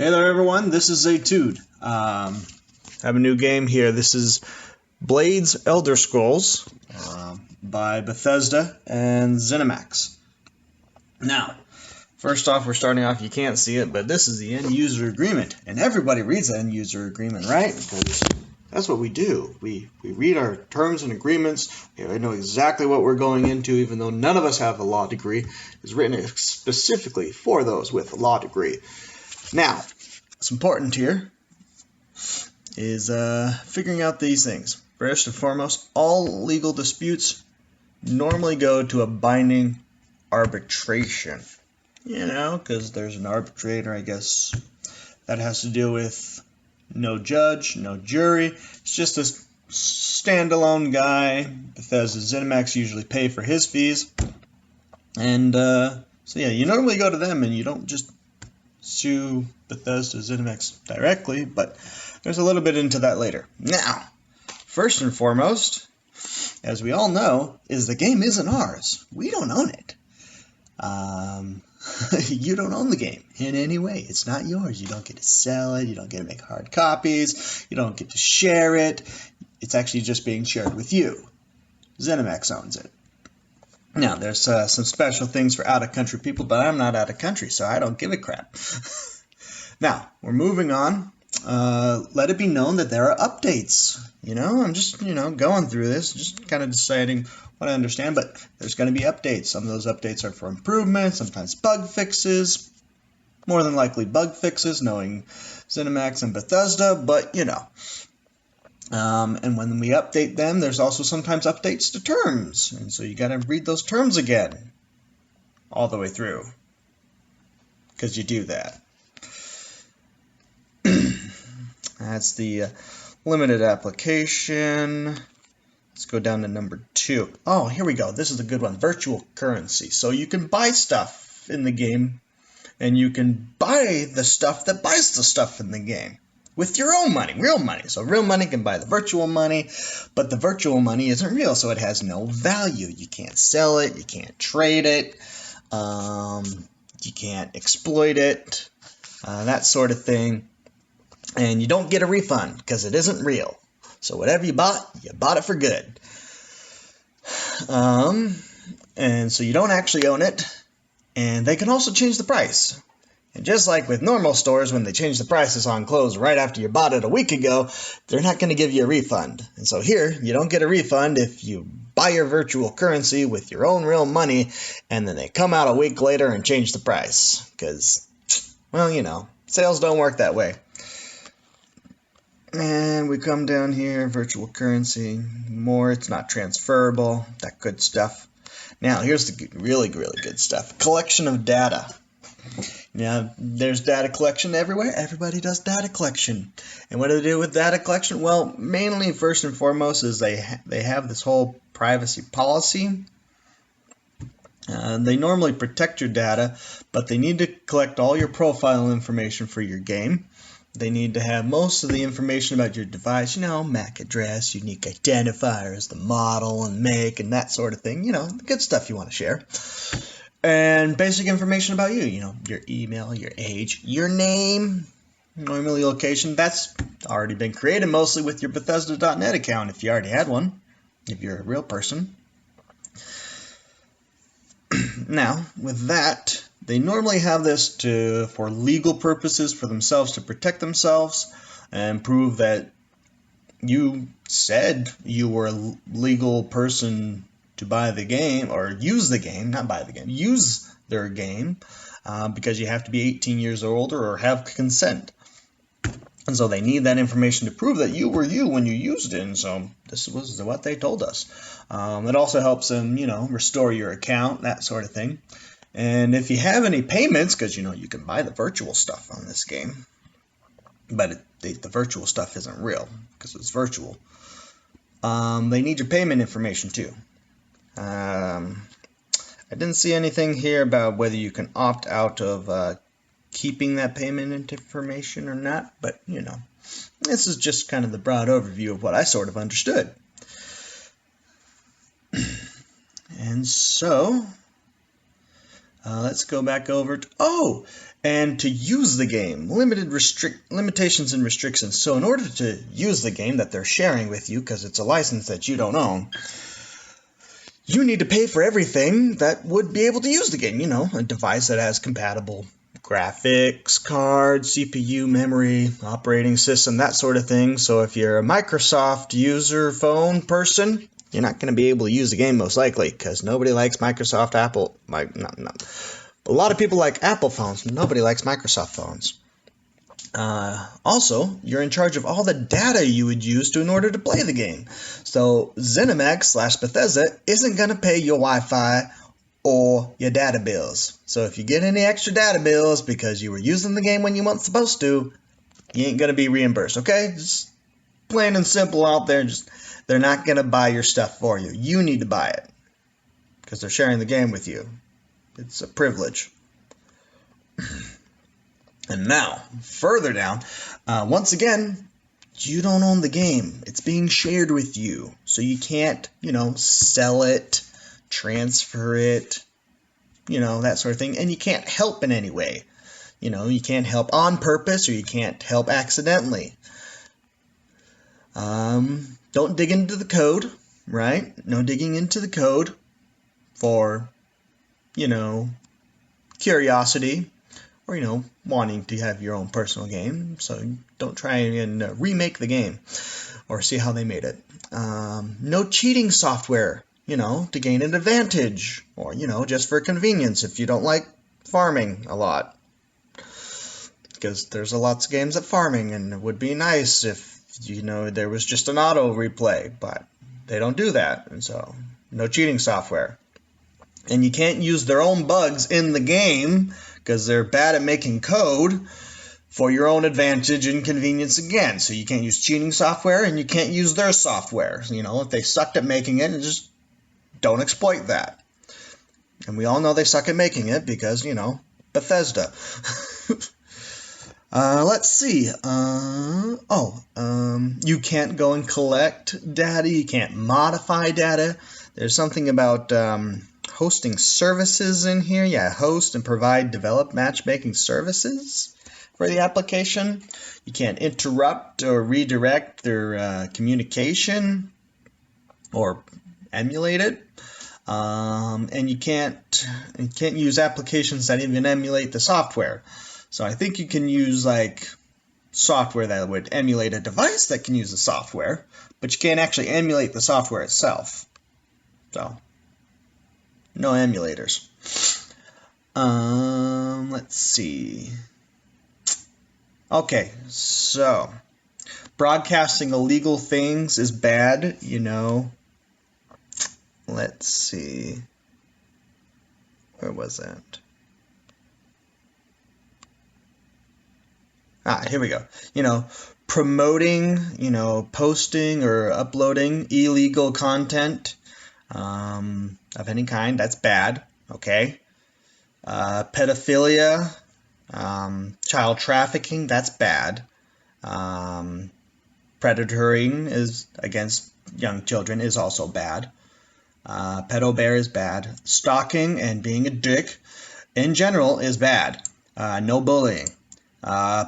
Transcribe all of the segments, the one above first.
Hey there everyone, this is Zaytude. I have a new game here. This is Blades Elder Scrolls by Bethesda and ZeniMax. Now, first off, we're starting off, you can't see it, but this is the end user agreement. And everybody reads the end user agreement, right? Because that's what we do. We read our terms and agreements. We know exactly what we're going into, even though none of us have a law degree. It's written specifically for those with a law degree. Now, what's important here is figuring out these things. First and foremost, all legal disputes normally go to a binding arbitration. You know, because there's an arbitrator, I guess, that has to deal with no judge, no jury. It's just a standalone guy. Bethesda ZeniMax usually pay for his fees. And so yeah, you normally go to them and you don't just sue Bethesda ZeniMax directly, but there's a little bit into that later. Now, first and foremost, as we all know, is the game isn't ours. We don't own it. You don't own the game in any way. It's not yours. You don't get to sell it. You don't get to make hard copies. You don't get to share it. It's actually just being shared with you. ZeniMax owns it. Now, there's some special things for out-of-country people, but I'm not out-of-country, so I don't give a crap. Now, we're moving on. Let it be known that there are updates. You know, I'm just, going through this, just kind of deciding what I understand, but there's going to be updates. Some of those updates are for improvements, sometimes bug fixes, more than likely bug fixes, knowing ZeniMax and Bethesda, but, and when we update them, there's also sometimes updates to terms. And so you got to read those terms again all the way through, because you do that. That's the limited application. Let's go down to number 2. Oh, here we go. This is a good one. Virtual currency. So you can buy stuff in the game, and you can buy the stuff that buys the stuff in the game with your own money, real money. So real money can buy the virtual money, but the virtual money isn't real, so it has no value. You can't sell it. You can't trade it. You can't exploit it, that sort of thing. And you don't get a refund because it isn't real. So whatever you bought it for good. And so you don't actually own it. And they can also change the price. And just like with normal stores, when they change the prices on clothes right after you bought it a week ago, they're not going to give you a refund. And so here, you don't get a refund if you buy your virtual currency with your own real money, and then they come out a week later and change the price. Because, well, sales don't work that way. And we come down here, virtual currency, more, it's not transferable, that good stuff. Now, here's the really, really good stuff. Collection of data. Now, there's data collection everywhere. Everybody does data collection. And what do they do with data collection? Well, mainly, first and foremost, is they have this whole privacy policy. They normally protect your data, but they need to collect all your profile information for your game. They need to have most of the information about your device, MAC address, unique identifiers, the model and make, and that sort of thing, the good stuff you want to share. And basic information about you, your email, your age, your name, normally location. That's already been created mostly with your Bethesda.net account if you already had one, if you're a real person. Now, with that, they normally have this for legal purposes, for themselves, to protect themselves and prove that you said you were a legal person to buy the game, or use the game, not buy the game, use their game, because you have to be 18 years or older or have consent. And so they need that information to prove that you were you when you used it. And so this was what they told us. It also helps them, restore your account, that sort of thing. And if you have any payments, because, you can buy the virtual stuff on this game, but the virtual stuff isn't real because it's virtual. They need your payment information too. I didn't see anything here about whether you can opt out of keeping that payment information or not, but, this is just kind of the broad overview of what I sort of understood. And so Let's go back over to, and to use the game, limitations and restrictions. So in order to use the game that they're sharing with you, because it's a license that you don't own, you need to pay for everything that would be able to use the game. You know, a device that has compatible graphics card, CPU, memory, operating system, that sort of thing. So if you're a Microsoft user phone person, you're not going to be able to use the game most likely, because nobody likes Microsoft, Apple. A lot of people like Apple phones. Nobody likes Microsoft phones. Also, you're in charge of all the data you would use in order to play the game. So ZeniMax/Bethesda isn't going to pay your Wi-Fi or your data bills. So if you get any extra data bills because you were using the game when you weren't supposed to, you ain't going to be reimbursed, okay? Just plain and simple out there. They're not going to buy your stuff for you. You need to buy it because they're sharing the game with you. It's a privilege. And now, further down, once again, you don't own the game. It's being shared with you. So you can't, sell it, transfer it, that sort of thing. And you can't help in any way. You can't help on purpose or you can't help accidentally. Don't dig into the code, right? No digging into the code for, curiosity or, wanting to have your own personal game. So don't try and remake the game or see how they made it. No cheating software, to gain an advantage or, just for convenience if you don't like farming a lot. Because there's lots of games at farming, and it would be nice if, there was just an auto replay, but they don't do that. And so no cheating software. And you can't use their own bugs in the game because they're bad at making code for your own advantage and convenience again. So you can't use cheating software and you can't use their software. If they sucked at making it, just don't exploit that. And we all know they suck at making it because, Bethesda. Let's see. You can't go and collect data. You can't modify data. There's something about hosting services in here. Yeah, host and provide develop matchmaking services for the application. You can't interrupt or redirect their communication or emulate it. And you can't use applications that even emulate the software. So I think you can use software that would emulate a device that can use the software, but you can't actually emulate the software itself. So no emulators. Let's see. Okay, so broadcasting illegal things is bad, Let's see. Where was that? Here we go. Promoting, posting or uploading illegal content of any kind, that's bad, okay? Pedophilia, child trafficking, that's bad. Predatoring is against young children is also bad. Pedo bear is bad. Stalking and being a dick in general is bad. No bullying.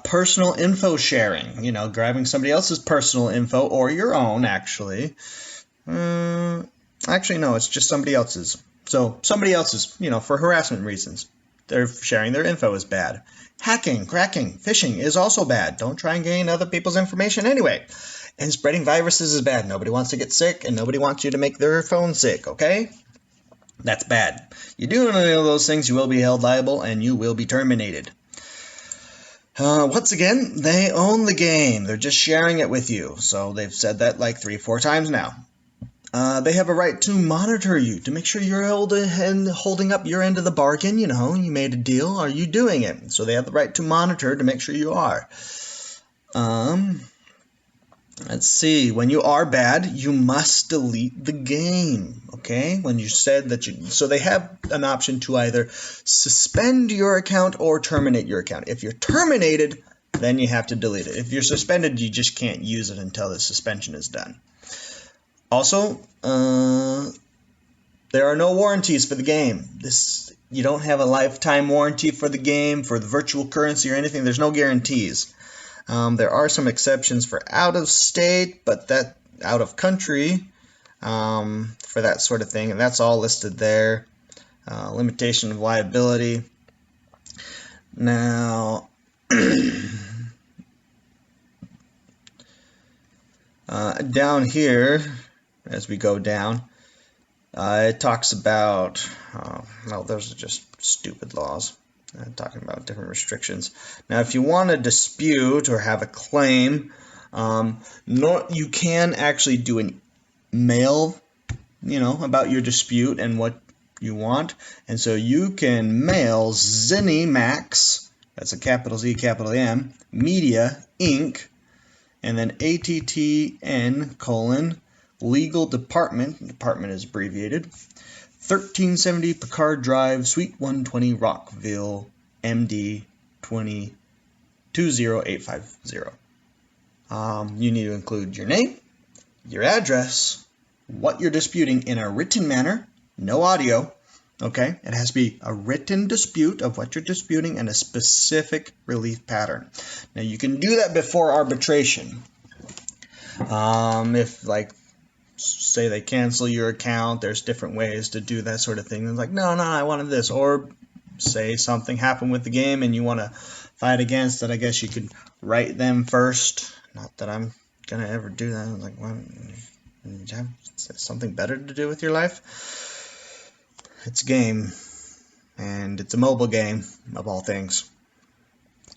Personal info sharing, grabbing somebody else's personal info or your own, actually. Actually, no, it's just somebody else's. So somebody else's, for harassment reasons. They're sharing their info is bad. Hacking, cracking, phishing is also bad. Don't try and gain other people's information anyway. And spreading viruses is bad. Nobody wants to get sick, and nobody wants you to make their phone sick, okay? That's bad. You do any of those things, you will be held liable, and you will be terminated. Once again, they own the game. They're just sharing it with you. So they've said that 3-4 times now. They have a right to monitor you, to make sure you're holding up your end of the bargain. You made a deal. Are you doing it? So they have the right to monitor to make sure you are. Let's see. When you are bad, you must delete the game. Okay? When you said that so they have an option to either suspend your account or terminate your account. If you're terminated, then you have to delete it. If you're suspended, you just can't use it until the suspension is done. Also, there are no warranties for the game. You don't have a lifetime warranty for the game, for the virtual currency or anything. There's no guarantees. There are some exceptions for out of state, but that out of country for that sort of thing, and that's all listed there. Limitation of liability. Now, down here, as we go down, it talks about, well, those are just stupid laws. Talking about different restrictions. Now, if you want to dispute or have a claim, you can actually do an mail, about your dispute and what you want. And so you can mail ZeniMax, that's a capital Z, capital M, Media, Inc., and then ATTN, Legal Department is abbreviated, 1370 Picard Drive, Suite 120, Rockville, MD 20850. You need to include your name, your address, what you're disputing in a written manner, no audio, okay? It has to be a written dispute of what you're disputing and a specific relief pattern. Now, you can do that before arbitration. If, say they cancel your account, there's different ways to do that sort of thing. It's like, no, I wanted this. Or say something happened with the game and you want to fight against it, I guess you could write them first. Not that I'm going to ever do that. I'm like, well, you have something better to do with your life? It's a game, and it's a mobile game, of all things.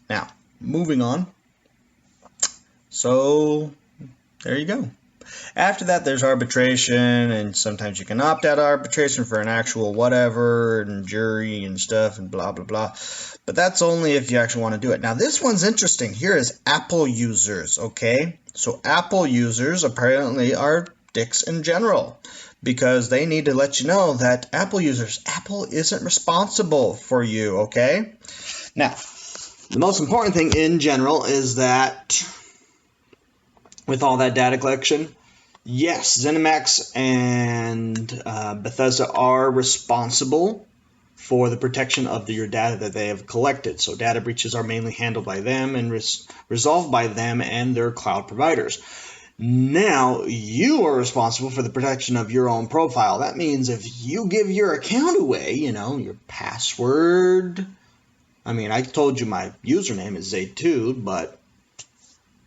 Now, moving on. So, there you go. After that, there's arbitration, and sometimes you can opt out of arbitration for an actual whatever, and jury and stuff, and blah, blah, blah. But that's only if you actually want to do it. Now, this one's interesting. Here is Apple users, okay? So Apple users apparently are dicks in general, because they need to let you know that Apple isn't responsible for you, okay? Now, the most important thing in general is that with all that data collection, yes, ZeniMax and Bethesda are responsible for the protection of your data that they have collected. So data breaches are mainly handled by them and resolved by them and their cloud providers. Now, you are responsible for the protection of your own profile. That means if you give your account away, your password. I mean, I told you my username is Zaytude, but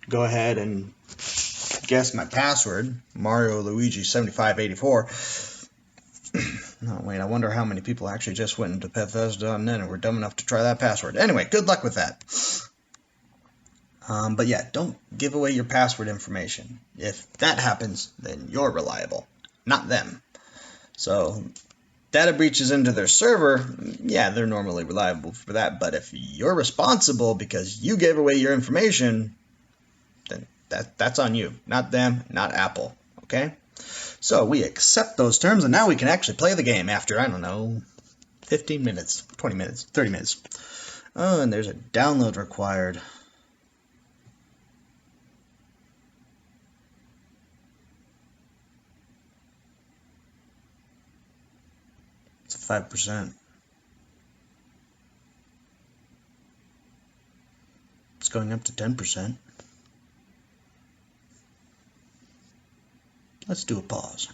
go ahead and guess my password, Mario Luigi 7584. No, wait, I wonder how many people actually just went into Bethesda.net and were dumb enough to try that password. Anyway, good luck with that. But yeah, don't give away your password information. If that happens, then you're reliable, not them. So, data breaches into their server, yeah, they're normally reliable for that. But if you're responsible because you gave away your information, then that's on you, not them, not Apple, okay? So we accept those terms, and now we can actually play the game after, 15 minutes, 20 minutes, 30 minutes. Oh, and there's a download required. It's 5%. It's going up to 10%. Let's do a pause.